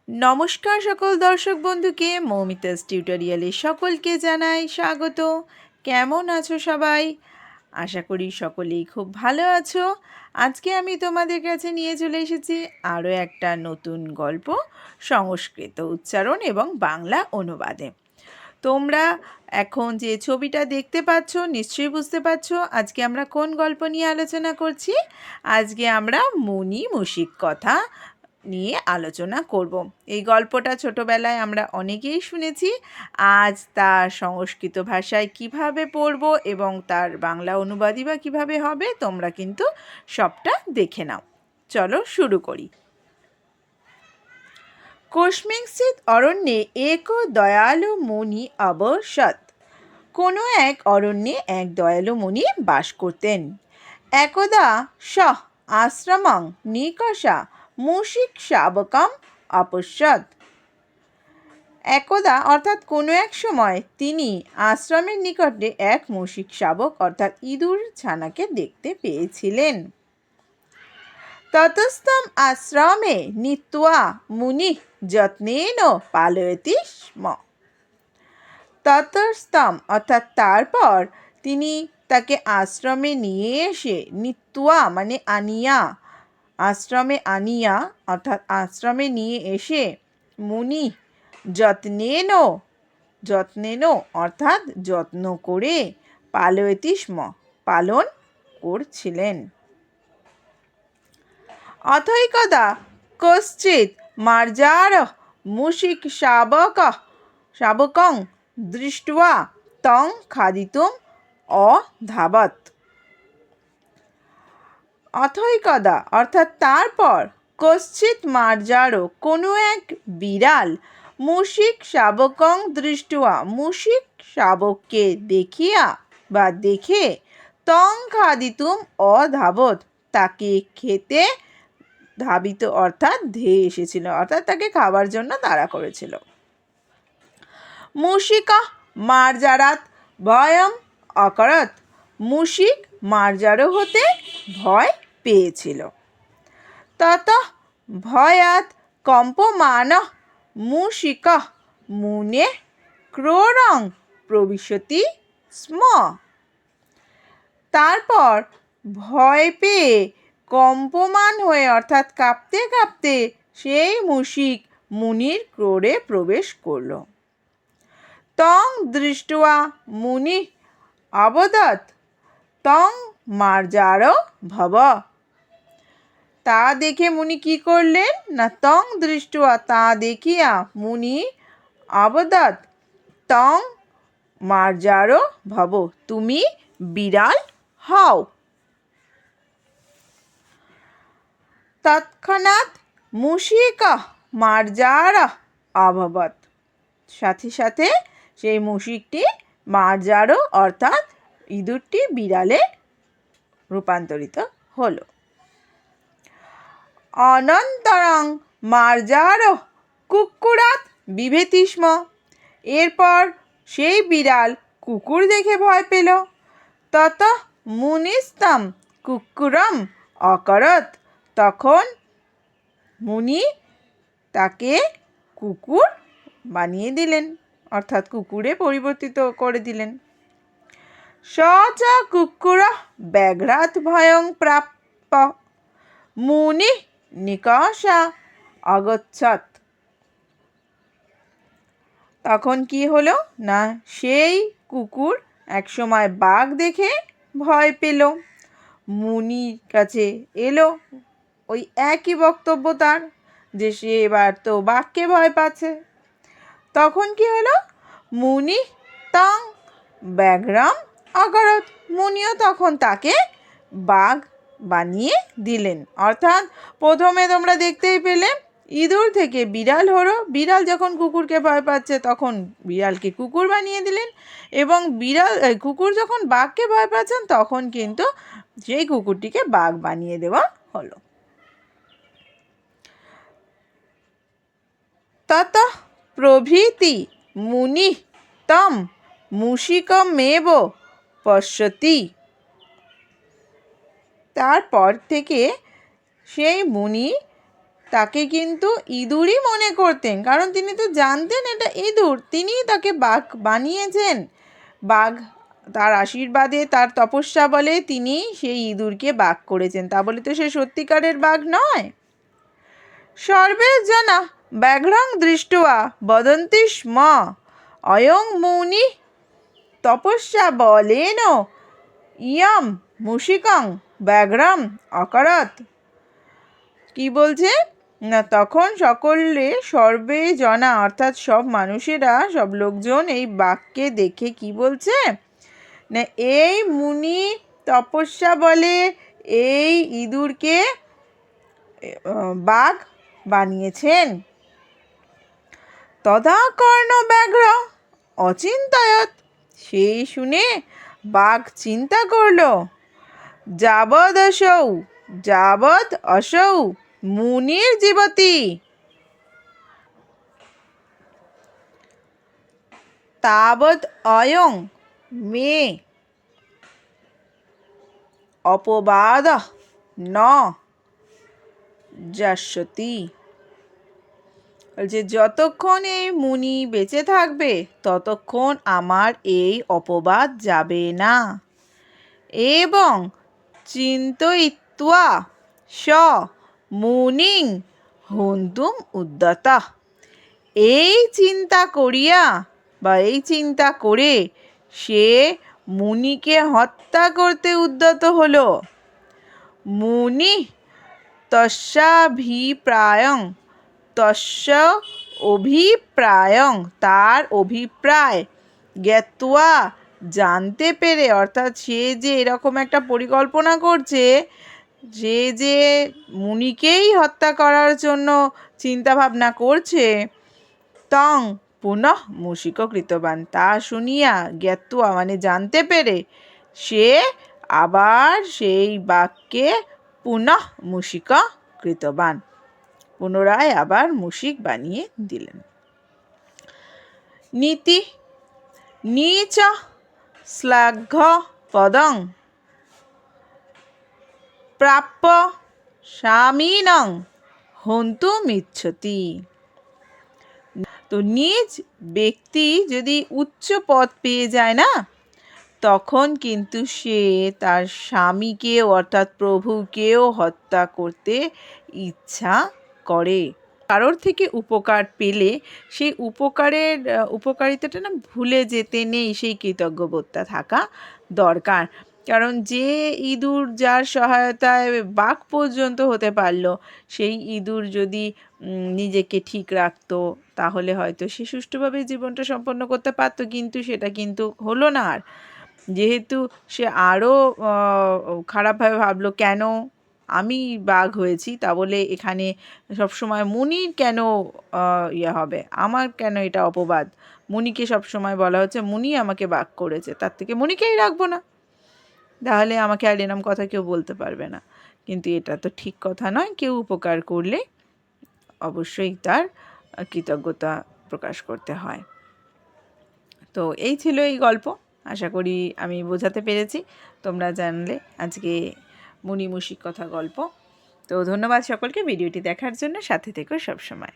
নমস্কার সকল দর্শক বন্ধুকে মৌমিতাস টিউটোরিয়ালে সকলকে জানাই স্বাগত। কেমন আছো সবাই? আশা করি সকলেই খুব ভালো আছো। আজকে আমি তোমাদের কাছে নিয়ে চলে এসেছি আরও একটা নতুন গল্প, সংস্কৃত উচ্চারণ এবং বাংলা অনুবাদে। তোমরা এখন যে ছবিটা দেখতে পাচ্ছ নিশ্চয়ই বুঝতে পারছো আজকে আমরা কোন গল্প নিয়ে আলোচনা করছি। আজকে আমরা মুনি মুশিক কথা নিয়ে আলোচনা করব। এই গল্পটা ছোটবেলায় আমরা অনেকেই শুনেছি। আজ তার সংস্কৃত ভাষায় কিভাবে পড়ব এবং তার বাংলা অনুবাদই বা কীভাবে হবে তোমরা কিন্তু সবটা দেখে নাও। চলো শুরু করি। কস্মিংচিৎ অরণ্যে এক দয়ালু মুনি অবসৎ। কোনো এক অরণ্যে এক দয়ালু মুনি বাস করতেন। একদা সঃ আশ্রমং নিকষা মুশিক শাবকম অপশ্যৎ। একদা অর্থাৎ কোনো এক সময় তিনি আশ্রমের নিকটে এক মুশিক শাবক অর্থাৎ ইঁদুর ছানাকে দেখতে পেয়েছিলেন। ততস্তম আশ্রমে নীত্বা মুনি যত্নেন পালয়তি স্ম। ততস্তম অর্থাৎ তারপর তিনি তাকে আশ্রমে নিয়ে এসে, নীত্বা মানে আনিয়া, আশ্রমে আনিয়া অর্থাৎ আশ্রমে নিয়ে এসে, মুনি যত্নেন যত্নেন অর্থাৎ যত্ন করে, পালয়তি স্ম পালন করছিলেন। অথৈকদা কশ্চিৎ মার্জারঃ মুশিক শাবকং দৃष्ट्वा তং খাদিতুম অধাবৎ। অথৈকদা অর্থাৎ তারপর, কশ্চিৎ মার্জারও কোনো এক বিড়াল, মুশিক শাবকং দৃष्ट्वा মুশিক শাবককে দেখিয়া বা দেখে, তং খাদিতুম অধাবৎ তাকে খেতে ধাবিত অর্থাৎ ধেয়ে এসেছিল, অর্থাৎ তাকে খাবার জন্য তাড়া করেছিল। মুশিকঃ মার্জারাৎ ভয়ম অকরৎ। মুশিক মার্জারো হতে ভয় পেয়েছিল। ততঃ ভয়াৎ কম্পমানঃ মুশিকঃ মুনে ক্রোড়ং প্রবিশতি স্ম। তারপর ভয় পেয়ে কম্পমান হয়ে অর্থাৎ কাঁপতে কাঁপতে সেই মুশিক মুনির ক্রোড়ে প্রবেশ করল। তং দৃष्ट्वा মুনি অবদৎ তং মার্জারো ভব। তা দেখে মুনি কি করলেন না, তং দৃष्ट्वा তা দেখিয়া, মুনি অবদৎ তং মার্জারো ভব তুমি বিড়াল হও। তৎক্ষণাৎ মুশিকঃ মার্জারঃ অভবৎ। সাথে সাথে সেই মুশিকটি মার্জারো অর্থাৎ ইঁদুরটি বিড়ালে রূপান্তরিত হলো। অনন্তরং মার্জারো কুক্কুরাৎ বিভেতি স্ম। এরপর সেই বিড়াল কুকুর দেখে ভয় পেল। ততঃ মুনিস্তম কুক্কুরম অকরৎ। তখন মুনি তাকে কুকুর বানিয়ে দিলেন, অর্থাৎ কুকুরে পরিবর্তিত করে দিলেন। স চ কুক্কুরঃ ব্যাঘ্রাৎ ভয়ং প্রাপ্য মুনি নিকষা অগচ্ছত। তখন কি হলো না, সেই কুকুর একসময় বাঘ দেখে ভয় পেল, মুনির কাছে এলো। ওই একই বক্তব্য তার, যে সে এবার তো বাঘকে ভয় পাচ্ছে। তখন কি হলো, মুনি তং ব্যাঘ্রাম অকরৎ। মুনিও তখন তাকে বাঘ বানিয়ে দিলেন। অর্থাৎ প্রথমে তোমরা দেখতেই পেলে ইঁদুর থেকে বিড়াল হলো, বিড়াল যখন কুকুরকে ভয় পাচ্ছে তখন বিড়ালকে কুকুর বানিয়ে দিলেন, এবং কুকুর যখন বাঘকে ভয় পাচ্ছেন তখন কিন্তু সেই কুকুরটিকে বাঘ বানিয়ে দেওয়া হলো। ততঃ প্রভৃতি মুনি তম মুশিকমেব পশ্যতি। তারপর থেকে সেই মুনি তাকে কিন্তু ইঁদুরই মনে করতেন, কারণ তিনি তো জানতেন এটা ইঁদুর, তিনিই তাকে বাঘ বানিয়েছেন। বাঘ তার আশীর্বাদে, তার তপস্যা বলে তিনি সেই ইঁদুরকে বাঘ করেছেন, তা বলে তো সে সত্যিকারের বাঘ নয়। সর্বে জনা ব্যাঘ্রং দৃষ্ট্বা বদন্তি স্ম অয়ং মুনি তপস্যা বলেন ইয়ম মুশিকং ব্যাঘ্রম অকরত। কি বলছে না, তখন সকলে সর্বে জনা অর্থাৎ সব মানুষেরা, সব লোকজন এই বাঘকে দেখে কি বলছে না, এই মুনি তপস্যা বলে এই ইঁদুরকে বাঘ বানিয়েছেন। তদা কর্ণ ব্যাঘ্র অচিন্তায়ত, সেই শুনে বাঘ চিন্তা করল, যাবৎ অসৌ মুনির জীবতি তাবৎ অয়ং মে অপবাদ ন যাস্যতি। বলছে যতক্ষণ এই মুনি বেঁচে থাকবে ততক্ষণ আমার এই অপবাদ যাবে না। এবং চিন্তয়িত্বা স মুনিং হন্তুম উদ্যতা, এই চিন্তা করিয়া বা এই চিন্তা করে সে মুনিকে হত্যা করতে উদ্যত হলো। মুনি তস্যাভিপ্রায়ং, তস্য অভিপ্রায়ং, তার অভিপ্রায়, জ্ঞাত্বা জানতে পেরে, অর্থাৎ সে যে এরকম একটা পরিকল্পনা করছে, সে যে মুনিকেই হত্যা করার জন্য চিন্তা ভাবনা করছে, তং পুনঃ মুশিক কৃতবান, তা শুনিয়া জ্ঞাত্বা মানে জানতে পেরে সে আবার সেই বাঘকে পুনঃ মুশিক কৃতবান, পুনরায় আবার মুশিক বানিয়ে দিলেন। নীতি নীচ শ্লাঘ্য পদং প্রাপ্য স্বামীনং হন্তুমিচ্ছতি। তো নিজ ব্যক্তি যদি উচ্চ পদ পেয়ে যায় না, তখন কিন্তু সে তার স্বামীকেও অর্থাৎ প্রভুকেও হত্যা করতে ইচ্ছা করে। কারোর থেকে উপকার পেলে সেই উপকারিতাটা না ভুলে যেতে নেই, সেই কৃতজ্ঞবোধটা থাকা দরকার। কারণ যে ইঁদুর যার সহায়তায় বাঘ পর্যন্ত হতে পারলো, সেই ইঁদুর যদি নিজেকে ঠিক রাখতো তাহলে হয়তো সে সুষ্ঠুভাবে জীবনটা সম্পন্ন করতে পারতো, কিন্তু সেটা কিন্তু হলো না। আর যেহেতু সে আরও খারাপভাবে ভাবলো, কেন আমি বাঘ হয়েছি তা বলে এখানে সবসময় মুনির কেন হবে, আমার কেন এটা অপবাদ, মুনিকে সবসময় বলা হচ্ছে মুনি আমাকে বাঘ করেছে, তার থেকে মুনিকেই রাখবো না, তাহলে আমাকে আর এরম কথা কেউ বলতে পারবে না। কিন্তু এটা তো ঠিক কথা নয়। কেউ উপকার করলে অবশ্যই তার কৃতজ্ঞতা প্রকাশ করতে হয়। তো এই ছিল এই গল্প, আশা করি আমি বোঝাতে পেরেছি, তোমরা জানলে আজকে মুনি মুশিক কথা গল্প। তো ধন্যবাদ সকলকে ভিডিওটি দেখার জন্য, সাথে থেকো সবসময়।